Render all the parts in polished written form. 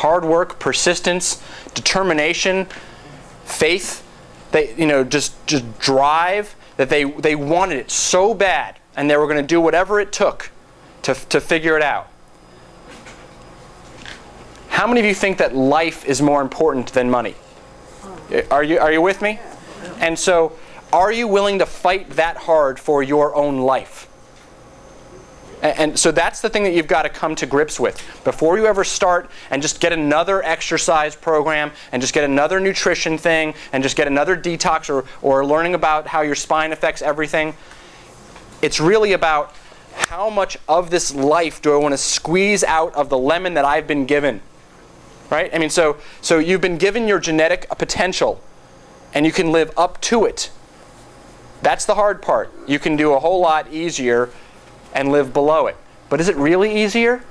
hard work, persistence, determination, faith, just drive, that they wanted it so bad, and they were going to do whatever it took to figure it out. How many of you think that life is more important than money? Are you with me? And so, are you willing to fight that hard for your own life? And so that's the thing that you've got to come to grips with. Before you ever start and just get another exercise program and just get another nutrition thing and just get another detox or learning about how your spine affects everything, it's really about how much of this life do I want to squeeze out of the lemon that I've been given. Right? I mean, so you've been given your genetic potential and you can live up to it. That's the hard part. You can do a whole lot easier and live below it. But is it really easier?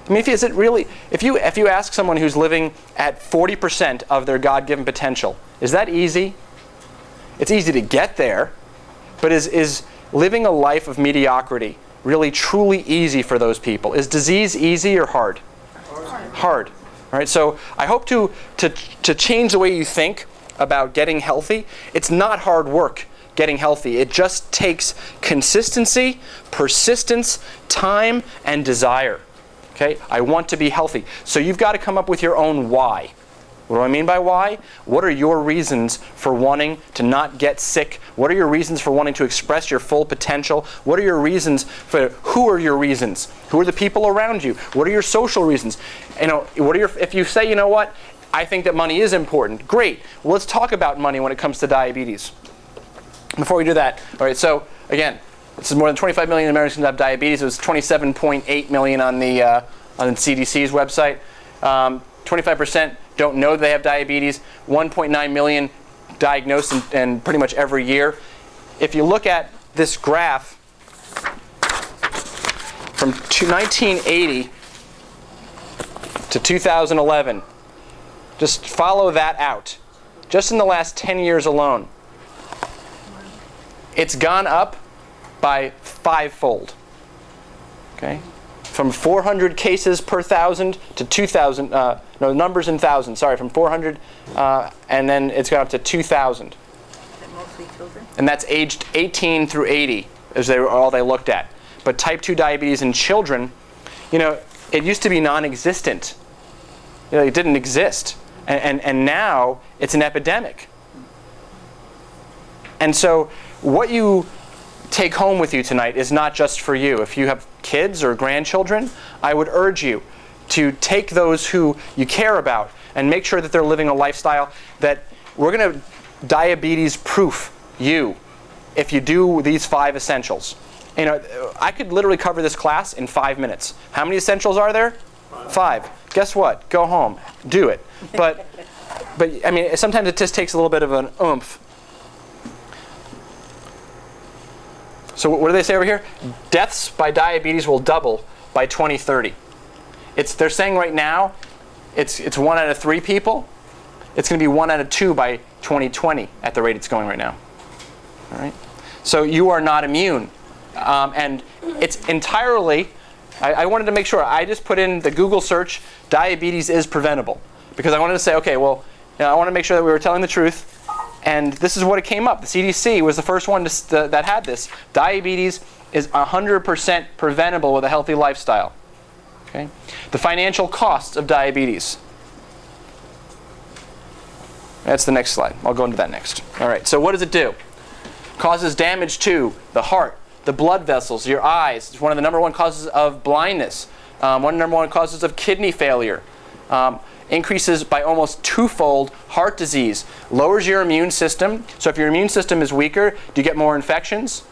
I mean, if you ask someone who's living at 40% of their God-given potential, is that easy? It's easy to get there, but is living a life of mediocrity really truly easy for those people? Is disease easy or hard? Hard. All right, so I hope to change the way you think about getting healthy. It's not hard work getting healthy. It just takes consistency, persistence, time, and desire. Okay? I want to be healthy. So you've got to come up with your own why. What do I mean by why? What are your reasons for wanting to not get sick? What are your reasons for wanting to express your full potential? What are your reasons who are your reasons? Who are the people around you? What are your social reasons? If you say, you know what, I think that money is important, great. Well, let's talk about money when it comes to diabetes. Before we do that, all right, so again, this is more than 25 million Americans have diabetes. It was 27.8 million on the CDC's website. 25% don't know they have diabetes. 1.9 million diagnosed and pretty much every year. If you look at this graph from 1980 to 2011, just follow that out. Just in the last 10 years alone, it's gone up by 5-fold. Okay? From 400 cases per thousand to 2,000, numbers in thousands, from 400, and then it's gone up to 2,000. Is that mostly children? And that's aged 18 through 80, is all they looked at. But type 2 diabetes in children, it used to be non-existent. It didn't exist. And now it's an epidemic. And so what you take home with you tonight is not just for you. If you have kids or grandchildren, I would urge you to take those who you care about and make sure that they're living a lifestyle that we're going to diabetes-proof you if you do these 5 essentials. I could literally cover this class in 5 minutes. How many essentials are there? 5. Guess what? Go home. Do it. But I mean, sometimes it just takes a little bit of an oomph. So what do they say over here? Deaths by diabetes will double by 2030. They're saying right now it's 1 out of 3 people. It's going to be 1 out of 2 by 2020 at the rate it's going right now. All right. So you are not immune, and it's entirely. I wanted to make sure. I just put in the Google search, diabetes is preventable, because I wanted to say, okay, well, I want to make sure that we were telling the truth. And this is what it came up. The CDC was the first one that had this. Diabetes is 100% preventable with a healthy lifestyle. Okay? The financial costs of diabetes. That's the next slide. I'll go into that next. All right, so what does it do? Causes damage to the heart, the blood vessels, your eyes. It's one of the number 1 causes of blindness. One of the number 1 causes of kidney failure. Increases by almost 2-fold heart disease, lowers your immune system. So if your immune system is weaker, do you get more infections?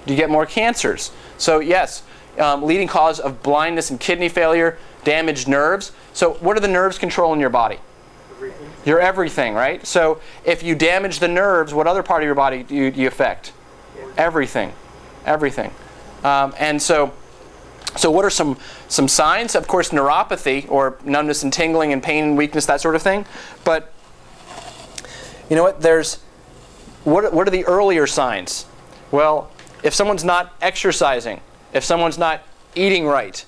Do you get more cancers? So yes, leading cause of blindness and kidney failure, damaged nerves. So what are the nerves controlling your body? Everything. Your everything, right? So if you damage the nerves, what other part of your body do you affect? Everything. Everything. And so what are some signs? Of course, neuropathy, or numbness and tingling and pain and weakness, that sort of thing. But you know what? What are the earlier signs? Well, if someone's not exercising, if someone's not eating right,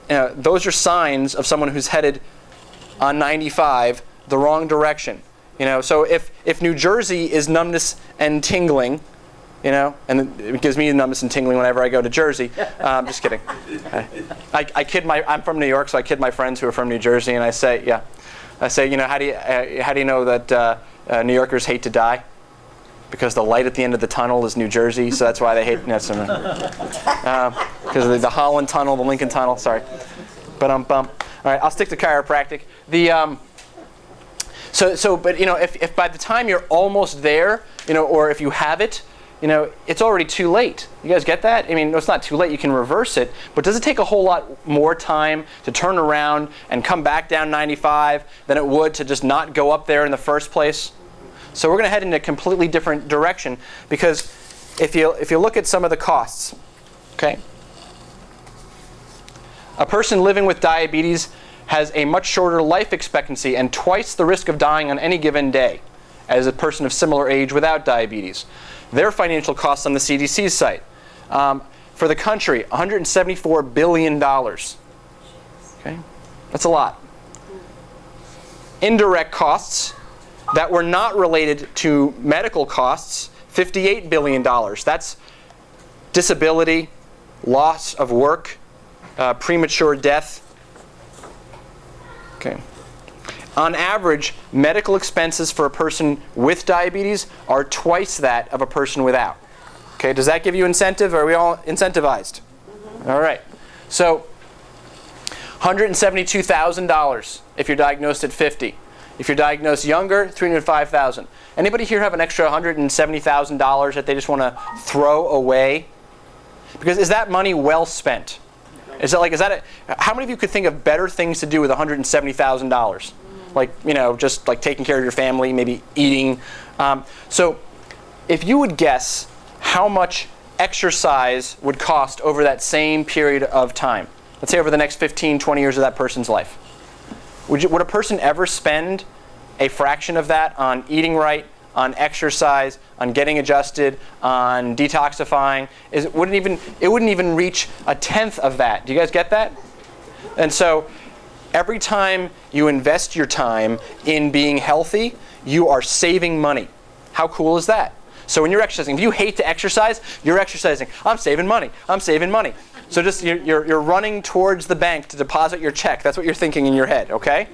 those are signs of someone who's headed on 95 the wrong direction. So if New Jersey is numbness and tingling, and it gives me numbness and tingling whenever I go to Jersey. Just kidding. I kid I'm from New York, so I kid my friends who are from New Jersey, and I say, how do you know that New Yorkers hate to die? Because the light at the end of the tunnel is New Jersey, so that's why they hate. Because of the Holland Tunnel, the Lincoln Tunnel. Sorry, but All right, I'll stick to chiropractic. But if by the time you're almost there, or if you have it, it's already too late. You guys get that? I mean, it's not too late. You can reverse it. But does it take a whole lot more time to turn around and come back down 95 than it would to just not go up there in the first place? So we're going to head in a completely different direction, because if you look at some of the costs, okay, a person living with diabetes has a much shorter life expectancy and twice the risk of dying on any given day as a person of similar age without diabetes. Their financial costs on the CDC's site. For the country, $174 billion. Okay? That's a lot. Indirect costs that were not related to medical costs, $58 billion. That's disability, loss of work, premature death. Okay. On average, medical expenses for a person with diabetes are twice that of a person without. Okay, does that give you incentive? Are we all incentivized? Mm-hmm. All right. So, $172,000 if you're diagnosed at 50. If you're diagnosed younger, $305,000. Anybody here have an extra $170,000 that they just want to throw away? Because is that money well spent? How many of you could think of better things to do with $170,000? Just like taking care of your family, maybe eating. So if you would guess how much exercise would cost over that same period of time, let's say over the next 15, 20 years of that person's life, would a person ever spend a fraction of that on eating right, on exercise, on getting adjusted, on detoxifying? It wouldn't even reach a tenth of that. Do you guys get that? And so every time you invest your time in being healthy, you are saving money. How cool is that? So when you're exercising, if you hate to exercise, you're exercising. I'm saving money. I'm saving money. So just you're running towards the bank to deposit your check. That's what you're thinking in your head, okay?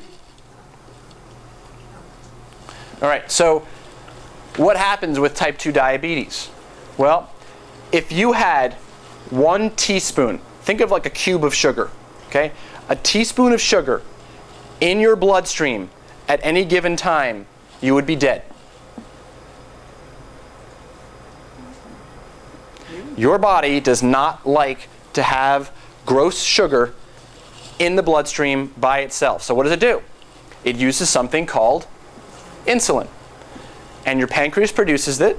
All right, so what happens with type 2 diabetes? Well, if you had 1 teaspoon, think of like a cube of sugar, okay? A teaspoon of sugar in your bloodstream at any given time, you would be dead. Your body does not like to have gross sugar in the bloodstream by itself. So what does it do? It uses something called insulin. And your pancreas produces it,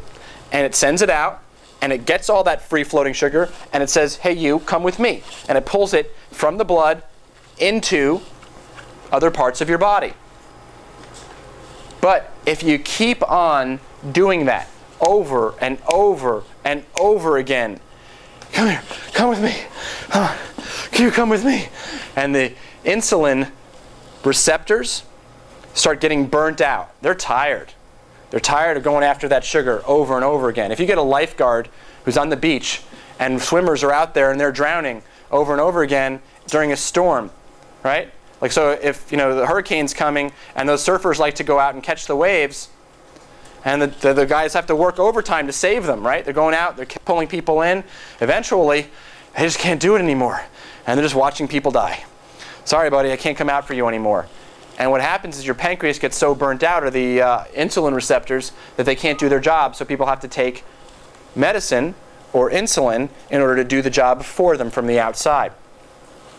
and it sends it out, and it gets all that free-floating sugar, and it says, hey, you, come with me. And it pulls it from the blood into other parts of your body. But if you keep on doing that over and over and over again, come here, come with me. Can you come with me? And the insulin receptors start getting burnt out. They're tired. They're tired of going after that sugar over and over again. If you get a lifeguard who's on the beach and swimmers are out there and they're drowning over and over again during a storm, right? Like, so if, the hurricane's coming and those surfers like to go out and catch the waves, and the guys have to work overtime to save them, right? They're going out, they're pulling people in. Eventually, they just can't do it anymore. And they're just watching people die. Sorry, buddy, I can't come out for you anymore. And what happens is your pancreas gets so burnt out, or the insulin receptors, that they can't do their job, so people have to take medicine or insulin in order to do the job for them from the outside.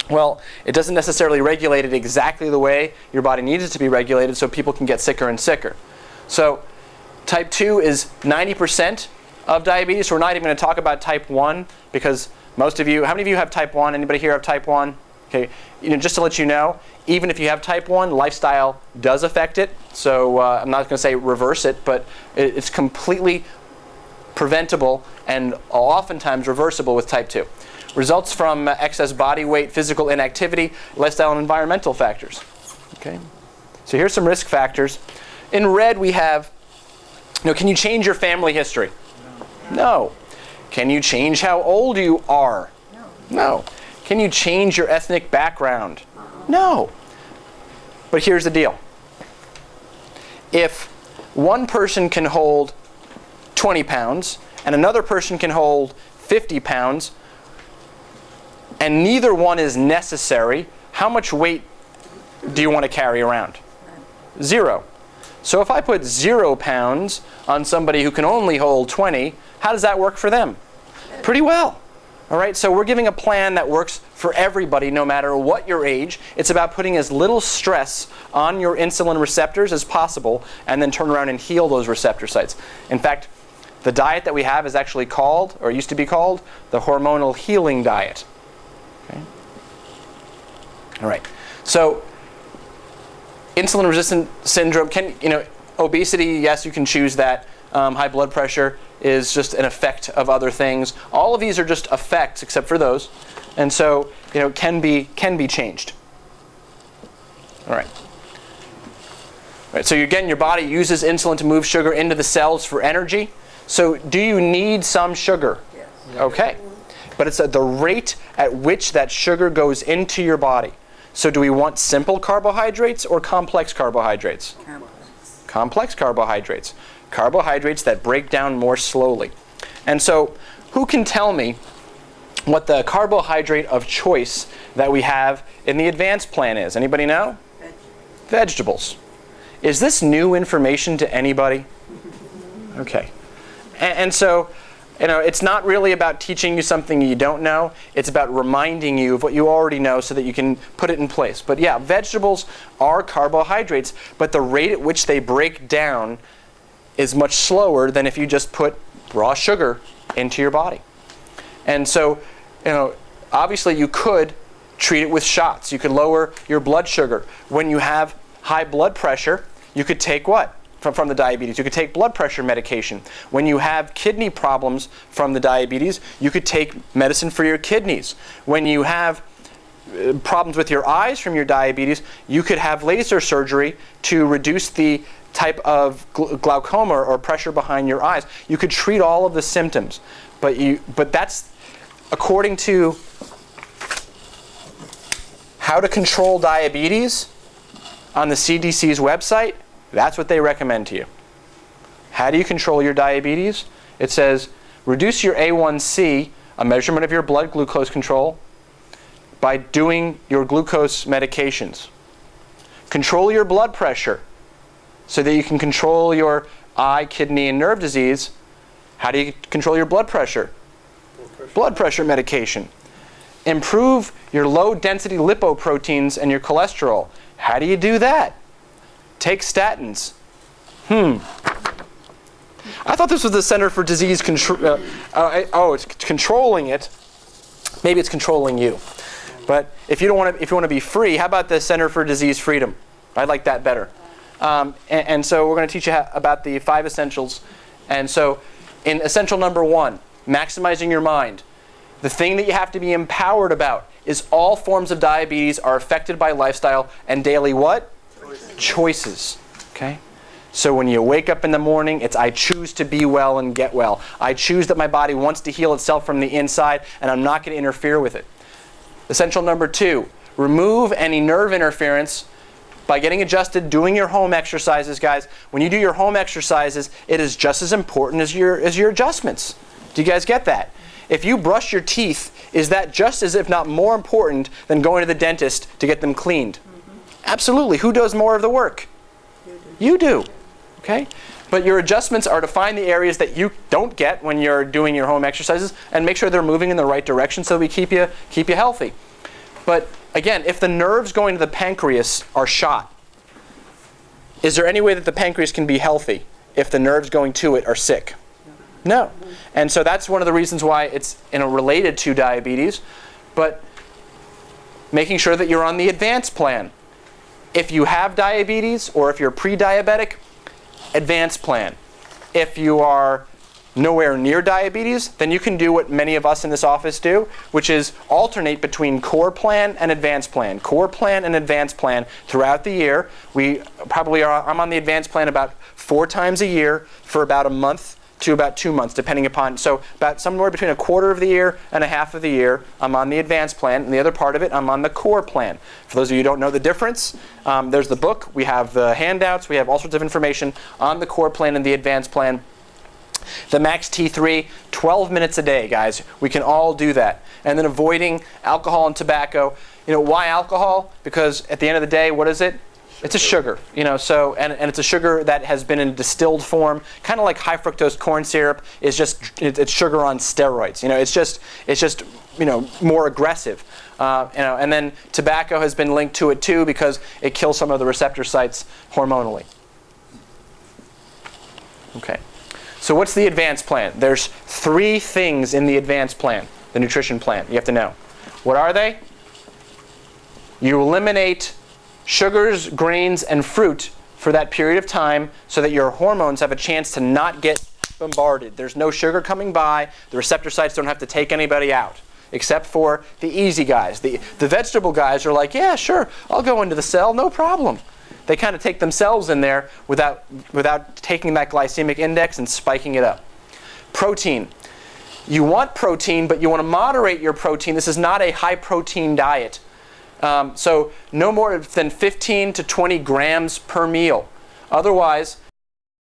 Well, it doesn't necessarily regulate it exactly the way your body needs it to be regulated, so people can get sicker and sicker. So type 2 is 90% of diabetes. So we're not even going to talk about type 1, because most of you, how many of you have type 1? Anybody here have type 1? Okay, just to let you know, even if you have type 1, lifestyle does affect it. So I'm not going to say reverse it, but it's completely preventable and oftentimes reversible with type 2. Results from excess body weight, physical inactivity, lifestyle and environmental factors. Okay. So here's some risk factors. In red we have, can you change your family history? No. Can you change how old you are? No. Can you change your ethnic background? No. But here's the deal. If one person can hold 20 pounds and another person can hold 50 pounds and neither one is necessary, how much weight do you want to carry around? 0. So if I put 0 pounds on somebody who can only hold 20, how does that work for them? Pretty well. All right, so we're giving a plan that works for everybody no matter what your age. It's about putting as little stress on your insulin receptors as possible and then turn around and heal those receptor sites. In fact, the diet that we have is actually called, or used to be called, the hormonal healing diet. Okay? All right, so insulin resistant syndrome, obesity, yes, you can choose that. High blood pressure is just an effect of other things. All of these are just effects, except for those, and so can be changed. All right. All right. So again, your body uses insulin to move sugar into the cells for energy. So do you need some sugar? Yes. Okay, but it's at the rate at which that sugar goes into your body. So do we want simple carbohydrates or complex carbohydrates? Complex carbohydrates. Carbohydrates that break down more slowly. And so who can tell me what the carbohydrate of choice that we have in the advanced plan is? Anybody know? Vegetables. Is this new information to anybody? Okay. And so, it's not really about teaching you something you don't know. It's about reminding you of what you already know so that you can put it in place. But yeah, vegetables are carbohydrates, but the rate at which they break down is much slower than if you just put raw sugar into your body. And so, obviously you could treat it with shots. You could lower your blood sugar. When you have high blood pressure, you could take what? From the diabetes. You could take blood pressure medication. When you have kidney problems from the diabetes, you could take medicine for your kidneys. When you have problems with your eyes from your diabetes, you could have laser surgery to reduce the type of glaucoma or pressure behind your eyes. You could treat all of the symptoms, but that's according to How to Control Diabetes on the CDC's website. That's what they recommend to you. How do you control your diabetes? It says reduce your A1C, a measurement of your blood glucose control, by doing your glucose medications. Control your blood pressure so that you can control your eye, kidney, and nerve disease. How do you control your blood pressure? Blood pressure medication. Improve your low-density lipoproteins and your cholesterol. How do you do that? Take statins. I thought this was the Center for Disease Control. It's controlling it. Maybe it's controlling you. But if you want to be free, how about the Center for Disease Freedom? I like that better. And so we're going to teach you about the 5 essentials. And so in essential number 1, maximizing your mind. The thing that you have to be empowered about is all forms of diabetes are affected by lifestyle and daily what? Choices. Okay? So when you wake up in the morning, it's I choose to be well and get well. I choose that my body wants to heal itself from the inside and I'm not going to interfere with it. Essential number 2, remove any nerve interference by getting adjusted, doing your home exercises, guys. When you do your home exercises, it is just as important as your adjustments. Do you guys get that? If you brush your teeth, is that just as if not more important than going to the dentist to get them cleaned? Absolutely. Who does more of the work? You do. Okay? But your adjustments are to find the areas that you don't get when you're doing your home exercises and make sure they're moving in the right direction so we keep you healthy. But again, if the nerves going to the pancreas are shot, is there any way that the pancreas can be healthy if the nerves going to it are sick? No. And so that's one of the reasons why it's related to diabetes. But making sure that you're on the advanced plan. If you have diabetes or if you're pre-diabetic, advanced plan. If you are nowhere near diabetes, then you can do what many of us in this office do, which is alternate between core plan and advanced plan. Core plan and advanced plan throughout the year. I'm on the advanced plan about 4 times a year for about a month to about 2 months, depending upon, so about somewhere between a quarter of the year and a half of the year, I'm on the advanced plan, and the other part of it, I'm on the core plan. For those of you who don't know the difference, there's the book, we have the handouts, we have all sorts of information on the core plan and the advanced plan. The Max T3, 12 minutes a day, guys. We can all do that. And then avoiding alcohol and tobacco. Why alcohol? Because at the end of the day, what is it? It's a sugar, so and it's a sugar that has been in distilled form, kind of like high fructose corn syrup is just it's sugar on steroids. It's just more aggressive. And then tobacco has been linked to it too because it kills some of the receptor sites hormonally. Okay. So what's the advanced plan? There's 3 things in the advanced plan, the nutrition plan. You have to know. What are they? You eliminate sugars, grains, and fruit for that period of time so that your hormones have a chance to not get bombarded. There's no sugar coming by. The receptor sites don't have to take anybody out, except for the easy guys. The vegetable guys are like, yeah, sure, I'll go into the cell, no problem. They kind of take themselves in there without taking that glycemic index and spiking it up. Protein. You want protein, but you want to moderate your protein. This is not a high-protein diet. So no more than 15 to 20 grams per meal. Otherwise,